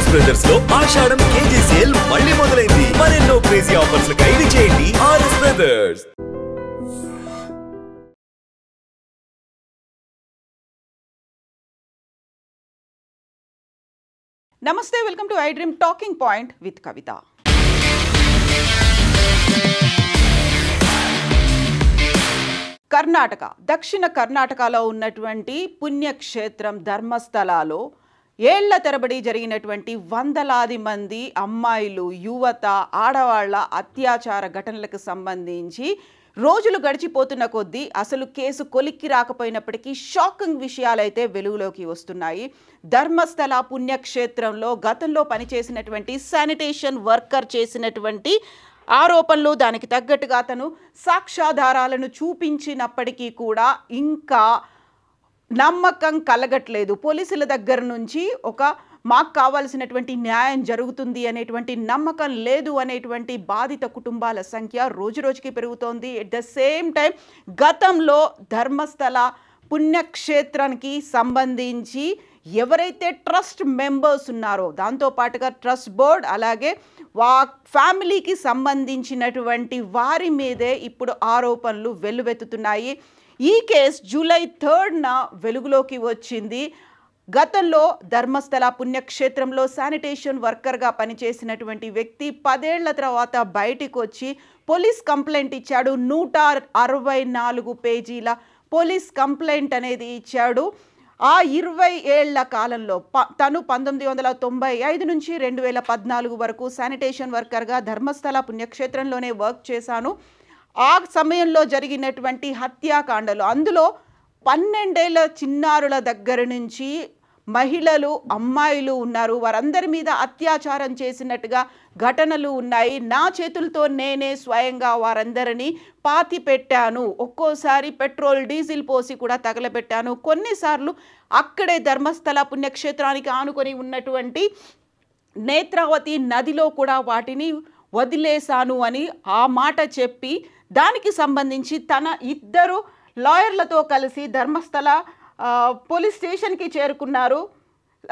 RS brothers లో ఆషాఢం KG sale మళ్ళీ మొదలైంది. మరెన్నో క్రేజీ ఆఫర్స్ ఖైదీ చేయండి ఆర్ఎస్ బ్రదర్స్. నమస్తే, welcome to I dream talking point with Kavitha. Karnataka, దక్షిణ కర్ణాటకలో ఉన్నటువంటి పుణ్యక్షేత్రం ధర్మస్థలాలో ఏళ్ల తరబడి జరిగినటువంటి వందలాది మంది అమ్మాయిలు, యువత, ఆడవాళ్ల అత్యాచార ఘటనలకు సంబంధించి రోజులు గడిచిపోతున్న కొద్దీ అసలు కేసు కొలిక్కి రాకపోయినప్పటికీ షాకింగ్ విషయాలైతే వెలుగులోకి వస్తున్నాయి. ధర్మస్థల పుణ్యక్షేత్రంలో గతంలో పనిచేసినటువంటి శానిటేషన్ వర్కర్ చేసినటువంటి ఆరోపణలు, దానికి తగ్గట్టుగా అతను సాక్ష్యాధారాలను చూపించినప్పటికీ కూడా ఇంకా నమ్మకం కలగట్లేదు. పోలీసుల దగ్గర నుంచి మాకు కావాల్సినటువంటి న్యాయం జరుగుతుంది అనేటువంటి నమ్మకం లేదు అనేటువంటి బాధిత కుటుంబాల సంఖ్య రోజురోజుకి పెరుగుతోంది. ఎట్ ద సేమ్ టైం గతంలో ధర్మస్థల పుణ్యక్షేత్రానికి సంబంధించి ఎవరైతే ట్రస్ట్ మెంబర్స్ ఉన్నారో, దాంతోపాటుగా ట్రస్ట్ బోర్డ్, అలాగే ఫ్యామిలీకి సంబంధించినటువంటి వారి మీదే ఇప్పుడు ఆరోపణలు వెల్లువెత్తుతున్నాయి. ఈ కేసు జూలై 3న వెలుగులోకి వచ్చింది. గతంలో ధర్మస్థల పుణ్యక్షేత్రంలో శానిటేషన్ వర్కర్గా పనిచేసినటువంటి వ్యక్తి 10 ఏళ్ల తర్వాత బయటికి వచ్చి పోలీస్ కంప్లైంట్ ఇచ్చాడు. 164 పేజీల పోలీస్ కంప్లైంట్ అనేది ఇచ్చాడు. ఆ 20 ఏళ్ల కాలంలో తను 1995 నుంచి 2014 వరకు శానిటేషన్ వర్కర్గా ధర్మస్థల పుణ్యక్షేత్రంలోనే వర్క్ చేశాను. ఆ సమయంలో జరిగినటువంటి హత్యాకాండలు, అందులో 12 ఏళ్ల చిన్నారుల దగ్గర నుంచి మహిళలు, అమ్మాయిలు ఉన్నారు. వారందరి మీద అత్యాచారం చేసినట్టుగా ఘటనలు ఉన్నాయి. నా చేతులతో నేనే స్వయంగా వారందరినీ పాతి పెట్టాను. ఒక్కోసారి పెట్రోల్, డీజిల్ పోసి కూడా తగలబెట్టాను. కొన్నిసార్లు అక్కడే ధర్మస్థల పుణ్యక్షేత్రానికి ఆనుకొని ఉన్నటువంటి నేత్రావతి నదిలో కూడా వాటిని వదిలేశాను అని ఆ మాట చెప్పి, దానికి సంబంధించి తన 2 లాయర్లతో కలిసి ధర్మస్థల పోలీస్ స్టేషన్కి చేరుకున్నారు.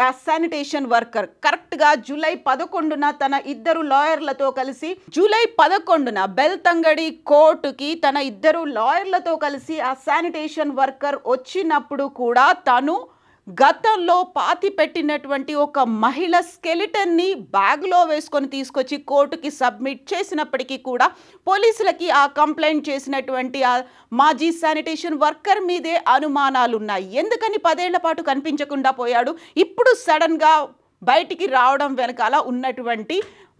ఆ శానిటేషన్ వర్కర్ కరెక్ట్గా జూలై 11న తన 2 లాయర్లతో కలిసి, జూలై 11న బెల్తంగడి కోర్టుకి తన 2 లాయర్లతో కలిసి ఆ శానిటేషన్ వర్కర్ వచ్చినప్పుడు కూడా తను గతంలో పాతి పెట్టినటువంటి ఒక మహిళ స్కెలిటన్ని బ్యాగ్లో వేసుకొని తీసుకొచ్చి కోర్టుకి సబ్మిట్ చేసినప్పటికీ కూడా పోలీసులకి ఆ కంప్లైంట్ చేసినటువంటి ఆ మాజీ శానిటేషన్ వర్కర్ మీదే అనుమానాలు ఉన్నాయి. ఎందుకని 10 ఏళ్ల పాటు కనిపించకుండా పోయాడు? ఇప్పుడు సడన్గా బయటికి రావడం వెనకాల ఉన్నటువంటి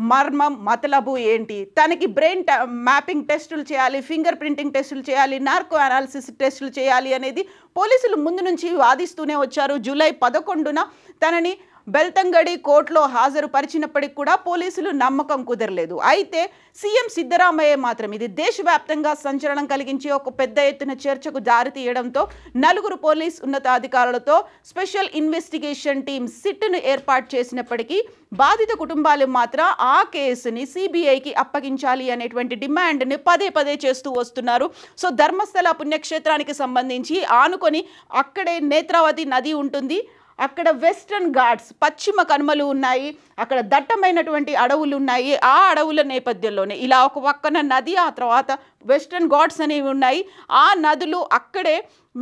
మర్మం, మతలబు ఏంటి? తనకి బ్రెయిన్ మ్యాపింగ్ టెస్టులు చేయాలి, ఫింగర్ ప్రింటింగ్ టెస్టులు చేయాలి, నార్కో అనాలిసిస్ టెస్టులు చేయాలి అనేది పోలీసులు ముందు నుంచి వాదిస్తూనే వచ్చారు. జూలై 11న తనని బెల్తంగడి కోర్టులో హాజరుపరిచినప్పటికి కూడా పోలీసులు నమ్మకం కుదరలేదు. అయితే సీఎం సిద్ధరామయ్య మాత్రం ఇది దేశవ్యాప్తంగా సంచలనం కలిగించి ఒక పెద్ద ఎత్తున చర్చకు దారితీయడంతో 4 పోలీస్ ఉన్నతాధికారులతో స్పెషల్ ఇన్వెస్టిగేషన్ టీమ్ సిట్ను ఏర్పాటు చేసినప్పటికీ బాధిత కుటుంబాలు మాత్రం ఆ కేసుని సిబిఐకి అప్పగించాలి అనేటువంటి డిమాండ్ని పదే చేస్తూ వస్తున్నారు. సో ధర్మస్థల పుణ్యక్షేత్రానికి సంబంధించి ఆనుకొని అక్కడే నేత్రావతి నది ఉంటుంది. అక్కడ వెస్టర్న్ ఘాట్స్, పశ్చిమ కనుమలు ఉన్నాయి. అక్కడ దట్టమైనటువంటి అడవులు ఉన్నాయి. ఆ అడవుల నేపథ్యంలోనే ఇలా ఒక పక్కన నది, ఆ తర్వాత వెస్టర్న్ ఘాట్స్ అనేవి ఉన్నాయి. ఆ నదులు అక్కడే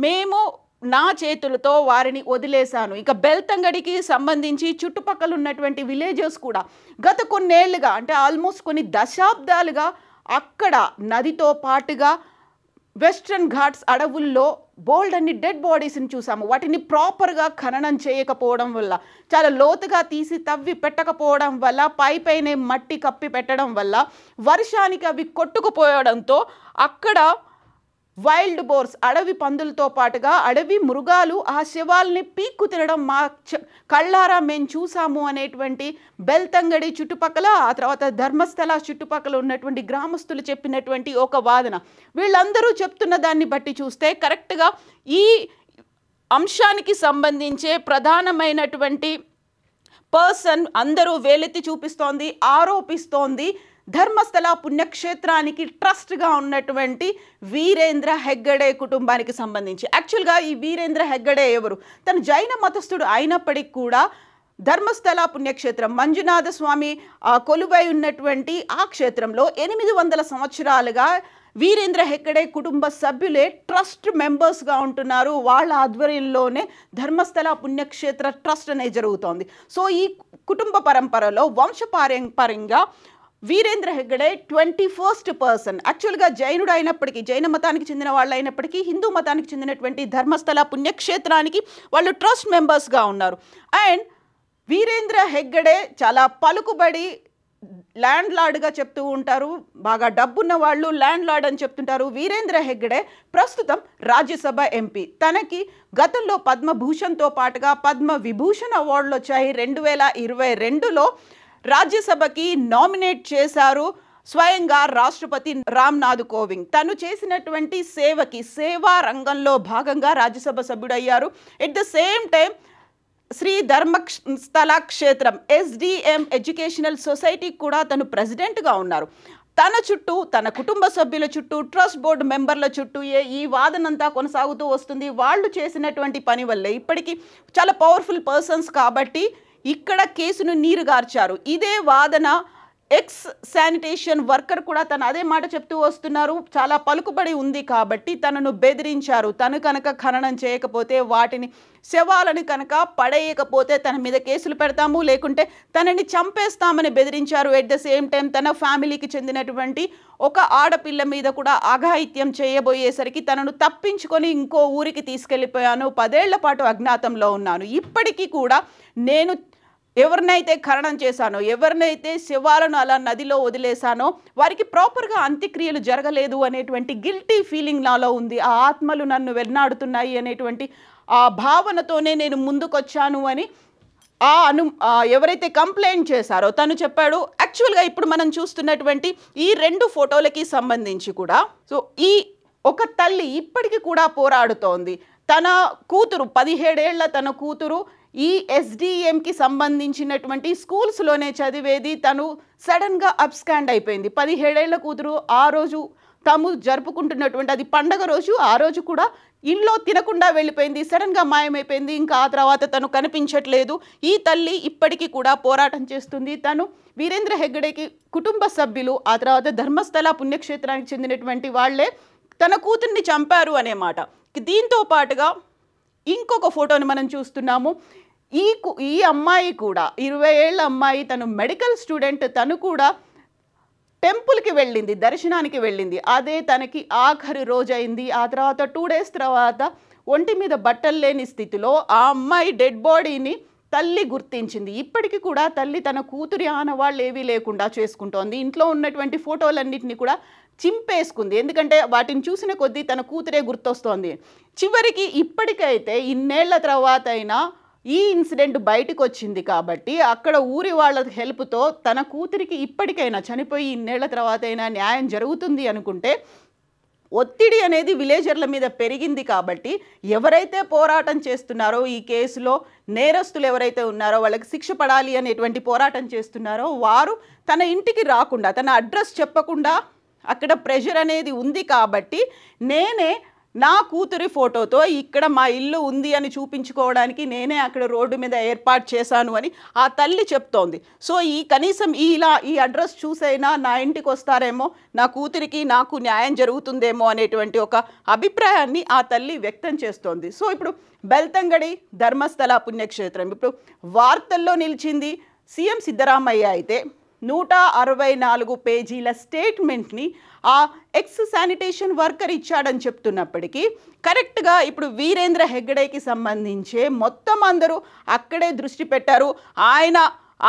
మేము నా చేతులతో వారిని వదిలేశాను. ఇక బెల్తంగడికి సంబంధించి చుట్టుపక్కల ఉన్నటువంటి విలేజెస్ కూడా గత కొన్నేళ్లుగా, అంటే ఆల్మోస్ట్ కొన్ని దశాబ్దాలుగా అక్కడ నదితో పాటుగా వెస్టర్న్ ఘాట్స్ అడవుల్లో బోల్డ్ అన్ని డెడ్ బాడీస్ని చూసాము. వాటిని ప్రాపర్గా ఖననం చేయకపోవడం వల్ల, చాలా లోతుగా తీసి తవ్వి పెట్టకపోవడం వల్ల, పైనే మట్టి కప్పి పెట్టడం వల్ల వర్షానికి అవి కొట్టుకుపోయడంతో అక్కడ వైల్డ్ బోర్స్, అడవి పందులతో పాటుగా అడవి మృగాలు ఆ శవాల్ని పీక్కు తినడం మా కళ్ళారా మేము చూసాము అనేటువంటి బెల్తంగడి చుట్టుపక్కల, ఆ తర్వాత ధర్మస్థల చుట్టుపక్కల ఉన్నటువంటి గ్రామస్తులు చెప్పినటువంటి ఒక వాదన. వీళ్ళందరూ చెప్తున్న దాన్ని బట్టి చూస్తే కరెక్ట్గా ఈ అంశానికి సంబంధించే ప్రధానమైనటువంటి పర్సన్ అందరూ వేలెత్తి చూపిస్తోంది, ఆరోపిస్తోంది ధర్మస్థల పుణ్యక్షేత్రానికి ట్రస్ట్గా ఉన్నటువంటి వీరేంద్ర హెగ్గడే కుటుంబానికి సంబంధించి. యాక్చువల్గా ఈ వీరేంద్ర హెగ్గడే ఎవరు? తను జైన మతస్థుడు అయినప్పటికీ కూడా ధర్మస్థల పుణ్యక్షేత్రం మంజునాథ స్వామి కొలువై ఉన్నటువంటి ఆ క్షేత్రంలో 800 సంవత్సరాలుగా వీరేంద్ర హెగ్గడే కుటుంబ సభ్యులే ట్రస్ట్ మెంబర్స్గా ఉంటున్నారు. వాళ్ళ ఆధ్వర్యంలోనే ధర్మస్థల పుణ్యక్షేత్ర ట్రస్ట్ అనేది జరుగుతోంది. సో ఈ కుటుంబ పరంపరలో వంశపారంపర్యంగా వీరేంద్ర హెగ్గడే 21st పర్సన్. యాక్చువల్గా జైనుడు అయినప్పటికీ, జైన మతానికి చెందిన వాళ్ళు అయినప్పటికీ, హిందూ మతానికి చెందినటువంటి ధర్మస్థల పుణ్యక్షేత్రానికి వాళ్ళు ట్రస్ట్ మెంబర్స్గా ఉన్నారు. అండ్ వీరేంద్ర హెగ్గడే చాలా పలుకుబడి ల్యాండ్ లార్డ్గా చెప్తూ ఉంటారు. బాగా డబ్బున్న వాళ్ళు ల్యాండ్ లార్డ్ అని చెప్తుంటారు. వీరేంద్ర హెగ్గడే ప్రస్తుతం రాజ్యసభ ఎంపీ. తనకి గతంలో పద్మభూషణ్తో పాటుగా పద్మ విభూషణ్ అవార్డులు వచ్చాయి. 2022లో రాజ్యసభకి నామినేట్ చేశారు స్వయంగా రాష్ట్రపతి రామ్నాథ్ కోవింద్. తను చేసినటువంటి సేవకి, సేవా రంగంలో భాగంగా రాజ్యసభ సభ్యుడయ్యారు. At the same time Shri Dharmasthala క్షేత్రం SDM ఎడ్యుకేషనల్ సొసైటీకి కూడా తను ప్రెసిడెంట్గా ఉన్నారు. తన చుట్టూ, తన కుటుంబ సభ్యుల చుట్టూ, ట్రస్ట్ బోర్డు మెంబర్ల చుట్టూ ఈ వాదనంతా కొనసాగుతూ వస్తుంది. వాళ్ళు చేసినటువంటి పని వల్లే ఇప్పటికీ చాలా పవర్ఫుల్ పర్సన్స్ కాబట్టి ఇక్కడ కేసును నీరుగార్చారు. ఇదే వాదన ఎక్స్ శానిటేషన్ వర్కర్ కూడా తను అదే మాట చెప్తూ వస్తున్నారు. చాలా పలుకుబడి ఉంది కాబట్టి తనను బెదిరించారు. తను కనుక ఖననం చేయకపోతే, వాటిని శవాలను కనుక పడేయకపోతే తన మీద కేసులు పెడతాము, లేకుంటే తనని చంపేస్తామని బెదిరించారు. ఎట్ ద సేమ్ టైం తన ఫ్యామిలీకి చెందినటువంటి ఒక ఆడపిల్ల మీద కూడా అఘాయిత్యం చేయబోయేసరికి తనను తప్పించుకొని ఇంకో ఊరికి తీసుకెళ్ళిపోయాను, 10 ఏళ్ల పాటు అజ్ఞాతంలో ఉన్నాను, ఇప్పటికీ కూడా నేను ఎవరినైతే ఖననం చేశానో, ఎవరినైతే శవాలను అలా నదిలో వదిలేశానో వారికి ప్రాపర్గా అంత్యక్రియలు జరగలేదు అనేటువంటి గిల్టీ ఫీలింగ్ నాలో ఉంది. ఆ ఆత్మలు నన్ను వెన్నాడుతున్నాయి అనేటువంటి ఆ భావనతోనే నేను ముందుకొచ్చాను అని ఎవరైతే కంప్లైంట్ చేశారో తను చెప్పాడు. యాక్చువల్గా ఇప్పుడు మనం చూస్తున్నటువంటి ఈ 2 ఫోటోలకి సంబంధించి కూడా సో ఈ ఒక తల్లి ఇప్పటికీ కూడా పోరాడుతోంది. తన కూతురు 17 ఏళ్ల తన కూతురు ఈ SDMకి సంబంధించినటువంటి స్కూల్స్లోనే చదివేది. తను సడన్గా అబ్స్కాండ్ అయిపోయింది. 17 ఏళ్ల కూతురు ఆ రోజు తాము జరుపుకుంటున్నటువంటి అది పండగ రోజు, ఆ రోజు కూడా ఇంట్లో తినకుండా వెళ్ళిపోయింది, సడన్గా మాయమైపోయింది. ఇంకా ఆ తర్వాత తను కనిపించట్లేదు. ఈ తల్లి ఇప్పటికీ కూడా పోరాటం చేస్తుంది. తను వీరేంద్ర హెగ్గడేకి కుటుంబ సభ్యులు, ఆ తర్వాత ధర్మస్థల పుణ్యక్షేత్రానికి చెందినటువంటి వాళ్ళే తన కూతుర్ని చంపారు అనే మాట. దీంతో పాటుగా ఇంకొక ఫోటోని మనం చూస్తున్నాము. ఈ అమ్మాయి కూడా 20 ఏళ్ల అమ్మాయి, తను మెడికల్ స్టూడెంట్. తను కూడా టెంపుల్కి వెళ్ళింది, దర్శనానికి వెళ్ళింది. అదే తనకి ఆఖరి రోజు అయింది. ఆ తర్వాత 2 డేస్ తర్వాత ఒంటి మీద బట్టలు లేని స్థితిలో ఆ అమ్మాయి డెడ్ బాడీని తల్లి గుర్తించింది. ఇప్పటికీ కూడా తల్లి తన కూతురి ఆనవాళ్ళు ఏవీ లేకుండా చేసుకుంటోంది. ఇంట్లో ఉన్నటువంటి ఫోటోలన్నింటినీ కూడా చింపేసుకుంది. ఎందుకంటే వాటిని చూసిన కొద్దీ తన కూతురే గుర్తొస్తోంది. చివరికి ఇప్పటికైతే ఇన్నేళ్ల తర్వాత అయినా ఈ ఇన్సిడెంట్ బయటకు వచ్చింది కాబట్టి అక్కడ ఊరి వాళ్ళ హెల్ప్తో తన కూతురికి ఇప్పటికైనా చనిపోయి ఇన్నేళ్ల తర్వాత అయినా న్యాయం జరుగుతుంది అనుకుంటే, ఒత్తిడి అనేది విలేజర్ల మీద పెరిగింది కాబట్టి ఎవరైతే పోరాటం చేస్తున్నారో, ఈ కేసులో నేరస్తులు ఎవరైతే ఉన్నారో వాళ్ళకి శిక్ష పడాలి అనేటువంటి పోరాటం చేస్తున్నారో వారు తన ఇంటికి రాకుండా, తన అడ్రస్ చెప్పకుండా అక్కడ ప్రెషర్ అనేది ఉంది కాబట్టి నేనే నా కూతురి ఫోటోతో ఇక్కడ మా ఇల్లు ఉంది అని చూపించుకోవడానికి నేనే అక్కడ రోడ్డు మీద ఏర్పాటు చేశాను అని ఆ తల్లి చెప్తోంది. సో కనీసం ఈ అడ్రస్ చూసైనా నా ఇంటికి వస్తారేమో, నా కూతురికి నాకు న్యాయం జరుగుతుందేమో అనేటువంటి ఒక అభిప్రాయాన్ని ఆ తల్లి వ్యక్తం చేస్తోంది. సో ఇప్పుడు బెల్తంగడి ధర్మస్థల పుణ్యక్షేత్రం ఇప్పుడు వార్తల్లో నిలిచింది. సీఎం సిద్ధరామయ్య అయితే 164 పేజీల స్టేట్మెంట్ని ఆ ఎక్స్ శానిటేషన్ వర్కర్ ఇచ్చాడని చెప్తున్నప్పటికీ కరెక్ట్గా ఇప్పుడు వీరేంద్ర హెగ్గడేకి సంబంధించే మొత్తం అందరూ అక్కడే దృష్టి పెట్టారు. ఆయన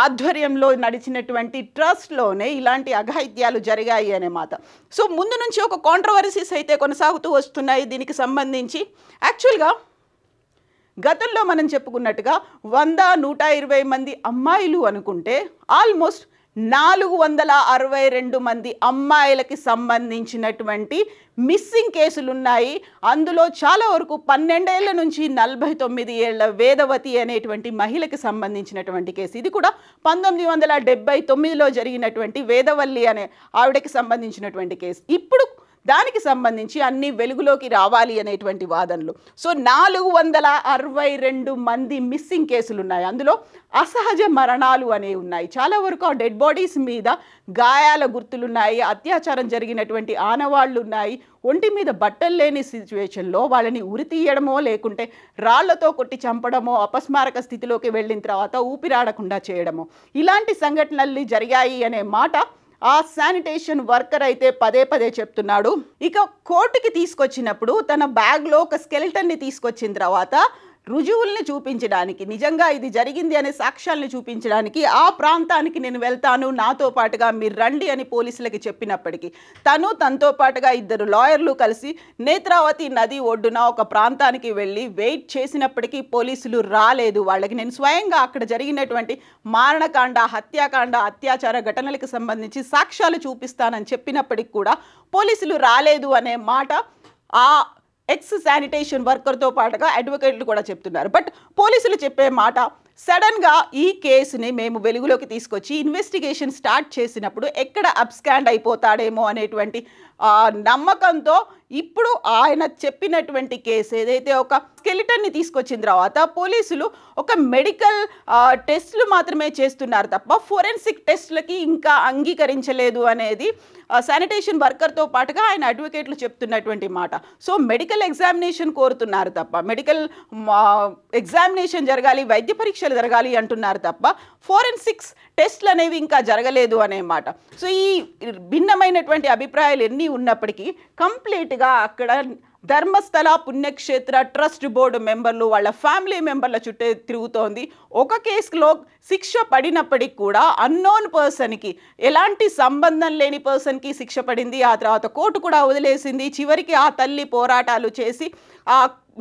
ఆధ్వర్యంలో నడిచినటువంటి ట్రస్ట్లోనే ఇలాంటి అఘాయిత్యాలు జరిగాయి అనే మాట. సో ముందు నుంచి ఒక కాంట్రవర్సీస్ అయితే కొనసాగుతూ వస్తున్నాయి దీనికి సంబంధించి. యాక్చువల్గా గతంలో మనం చెప్పుకున్నట్టుగా 100-120 మంది అమ్మాయిలు అనుకుంటే ఆల్మోస్ట్ 462 మంది అమ్మాయిలకి సంబంధించినటువంటి మిస్సింగ్ కేసులు ఉన్నాయి. అందులో చాలా వరకు 12 ఏళ్ల నుంచి 49 ఏళ్ల వేదవతి అనేటువంటి మహిళకి సంబంధించినటువంటి కేసు. ఇది కూడా 1979లో జరిగినటువంటి వేదవల్లి అనే ఆవిడకి సంబంధించినటువంటి కేసు. ఇప్పుడు దానికి సంబంధించి అన్ని వెలుగులోకి రావాలి అనేటువంటి వాదనలు. సో 462 మంది మిస్సింగ్ కేసులు ఉన్నాయి. అందులో అసహజ మరణాలు అనేవి ఉన్నాయి. చాలా వరకు ఆ డెడ్ బాడీస్ మీద గాయాల గుర్తులున్నాయి, అత్యాచారం జరిగినటువంటి ఆనవాళ్లు ఉన్నాయి. ఒంటి మీద బట్టలు లేని సిచ్యువేషన్లో వాళ్ళని ఉరి తీయడమో లేకుంటే రాళ్లతో కొట్టి చంపడమో, అపస్మారక స్థితిలోకి వెళ్ళిన తర్వాత ఊపిరాడకుండా చేయడమో ఇలాంటి సంఘటనలు జరిగాయి అనే మాట ఆ శానిటేషన్ వర్కర్ అయితే పదే పదే చెప్తున్నాడు. ఇక కోర్టుకి తీసుకొచ్చినప్పుడు తన బ్యాగ్లో ఒక స్కెలిటన్ని తీసుకొచ్చిన తర్వాత రుజువుల్ని చూపించడానికి, నిజంగా ఇది జరిగింది అనే సాక్ష్యాలను చూపించడానికి ఆ ప్రాంతానికి నేను వెళ్తాను, నాతో పాటుగా మీరు రండి అని పోలీసులకి చెప్పినప్పటికీ తనతో పాటుగా 2 లాయర్లు కలిసి నేత్రావతి నది ఒడ్డున ఒక ప్రాంతానికి వెళ్ళి వెయిట్ చేసినప్పటికీ పోలీసులు రాలేదు. వాళ్ళకి నేను స్వయంగా అక్కడ జరిగినటువంటి మారణకాండ, హత్యాకాండ, అత్యాచార ఘటనలకు సంబంధించి సాక్ష్యాలు చూపిస్తానని చెప్పినప్పటికి కూడా పోలీసులు రాలేదు అనే మాట ఆ ఎక్స్ శానిటేషన్ వర్కర్తో పాటుగా అడ్వకేట్లు కూడా చెప్తున్నారు. బట్ పోలీసులు చెప్పే మాట, సడన్గా ఈ కేసుని మేము వెలుగులోకి తీసుకొచ్చి ఇన్వెస్టిగేషన్ స్టార్ట్ చేసినప్పుడు ఎక్కడ అబ్స్కాండ్ అయిపోతాడేమో అనేటువంటి నమ్మకంతో ఇప్పుడు ఆయన చెప్పినటువంటి కేసు ఏదైతే ఒక స్కెలిటన్ని తీసుకొచ్చిన తర్వాత పోలీసులు ఒక మెడికల్ టెస్టులు మాత్రమే చేస్తున్నారు తప్ప ఫోరెన్సిక్ టెస్టులకి ఇంకా అంగీకరించలేదు అనేది శానిటేషన్ వర్కర్తో పాటుగా ఆయన అడ్వకేట్లు చెప్తున్నటువంటి మాట. సో మెడికల్ ఎగ్జామినేషన్ కోరుతున్నారు తప్ప, మెడికల్ ఎగ్జామినేషన్ జరగాలి, వైద్య పరీక్షలు జరగాలి అంటున్నారు తప్ప ఫోరెన్సిక్స్ టెస్ట్లు అనేవి ఇంకా జరగలేదు అనే మాట. సో ఈ భిన్నమైనటువంటి అభిప్రాయాలు ఎన్ని ఉన్నప్పటికీ కంప్లీట్గా అక్కడ ధర్మస్థల పుణ్యక్షేత్ర ట్రస్ట్ బోర్డు మెంబర్లు వాళ్ళ ఫ్యామిలీ మెంబర్ల చుట్టే తిరుగుతోంది. ఒక కేసులో శిక్ష పడినప్పటికి కూడా అన్నోన్ పర్సన్కి, ఎలాంటి సంబంధం లేని పర్సన్కి శిక్ష పడింది. ఆ తర్వాత కోర్టు కూడా వదిలేసింది. చివరికి ఆ తల్లి పోరాటాలు చేసి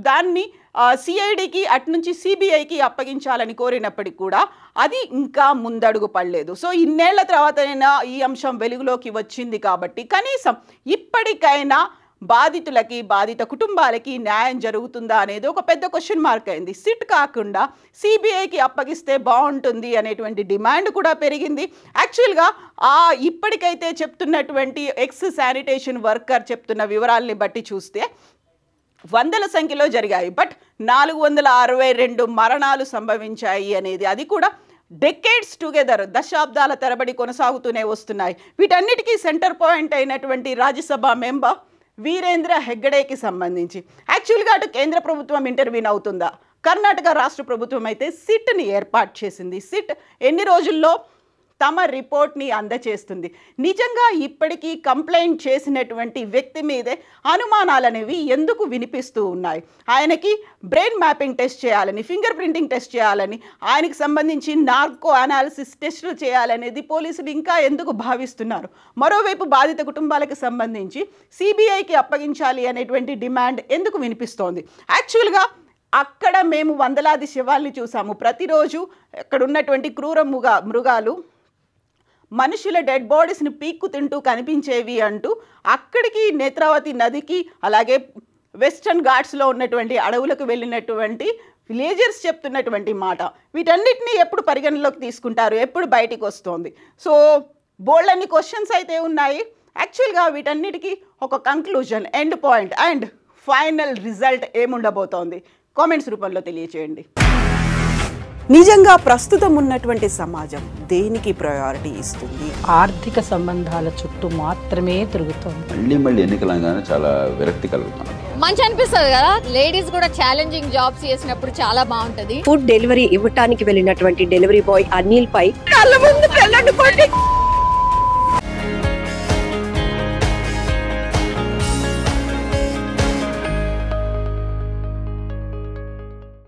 దాన్ని సిఐడికి అటునుంచి సిబిఐకి అప్పగించాలని కోరినప్పటికి కూడా అది ఇంకా ముందడుగు పడలేదు. సో ఇన్నేళ్ల తర్వాతైనా ఈ అంశం వెలుగులోకి వచ్చింది కాబట్టి కనీసం ఇప్పటికైనా బాధితులకి, బాధిత కుటుంబాలకి న్యాయం జరుగుతుందా అనేది ఒక పెద్ద క్వశ్చన్ మార్క్ అయింది. సిట్ కాకుండా సిబిఐకి అప్పగిస్తే బాగుంటుంది అనేటువంటి డిమాండ్ కూడా పెరిగింది. యాక్చువల్గా ఇప్పటికైతే చెప్తున్నటువంటి ఎక్స్ శానిటేషన్ వర్కర్ చెప్తున్న వివరాలని బట్టి చూస్తే వందల సంఖ్యలో జరిగాయి, బట్ 462 మరణాలు సంభవించాయి అనేది, అది కూడా డెకేడ్స్ టుగెదర్, దశాబ్దాల తరబడి కొనసాగుతూనే వస్తున్నాయి. వీటన్నిటికీ సెంటర్ పాయింట్ అయినటువంటి రాజ్యసభ మెంబర్ వీరేంద్ర హెగ్గడేకి సంబంధించి యాక్చువల్గా అటు కేంద్ర ప్రభుత్వం ఇంటర్వ్యూన్ అవుతుందా, కర్ణాటక రాష్ట్ర ప్రభుత్వం అయితే సిట్ని ఏర్పాటు చేసింది. సిట్ ఎన్ని రోజుల్లో తమ రిపోర్ట్ని అందచేస్తుంది. నిజంగా ఇప్పటికీ కంప్లైంట్ చేసినటువంటి వ్యక్తి మీదే అనుమానాలు అనేవి ఎందుకు వినిపిస్తూ ఉన్నాయి? ఆయనకి బ్రెయిన్ మ్యాపింగ్ టెస్ట్ చేయాలని, ఫింగర్ ప్రింటింగ్ టెస్ట్ చేయాలని, ఆయనకి సంబంధించి నార్కో అనాలిసిస్ టెస్టులు చేయాలనేది పోలీసులు ఇంకా ఎందుకు భావిస్తున్నారు? మరోవైపు బాధిత కుటుంబాలకు సంబంధించి సిబిఐకి అప్పగించాలి అనేటువంటి డిమాండ్ ఎందుకు వినిపిస్తోంది? యాక్చువల్గా అక్కడ మేము వందలాది శవాల్ని చూసాము. ప్రతిరోజు అక్కడ ఉన్నటువంటి క్రూర మృగాలు మనుషుల డెడ్ బాడీస్ని పీక్కు తింటూ కనిపించేవి అంటూ అక్కడికి నేత్రావతి నదికి అలాగే వెస్టర్న్ ఘాట్స్లో ఉన్నటువంటి అడవులకు వెళ్ళినటువంటి విలేజర్స్ చెప్తున్నటువంటి మాట. వీటన్నిటినీ ఎప్పుడు పరిగణలోకి తీసుకుంటారు, ఎప్పుడు బయటికి వస్తుంది? సో బోల్డన్ని క్వశ్చన్స్ అయితే ఉన్నాయి. యాక్చువల్గా వీటన్నిటికీ ఒక conclusion, end point and final result ఏముండబోతోంది? కామెంట్స్ రూపంలో తెలియచేయండి. నిజంగా ప్రస్తుతం ఉన్నటువంటి సమాజం దేనికి ప్రయారిటీ ఇస్తుంది? ఆర్థిక సంబంధాల చుట్టూ మాత్రమే తిరుగుతుంది. మళ్ళీ ఎన్నికలంగానే చాలా విరక్తి కలుగుతాను. మంచి అనిపిస్తుంది కదా, లేడీస్ కూడా ఛాలెంజింగ్ జాబ్స్ చేసినప్పుడు చాలా బాగుంటది. ఫుడ్ డెలివరీ ఇవ్వటానికి వెళ్ళినటువంటి డెలివరీ బాయ్ అనిల్ పై కళ్ళ ముందు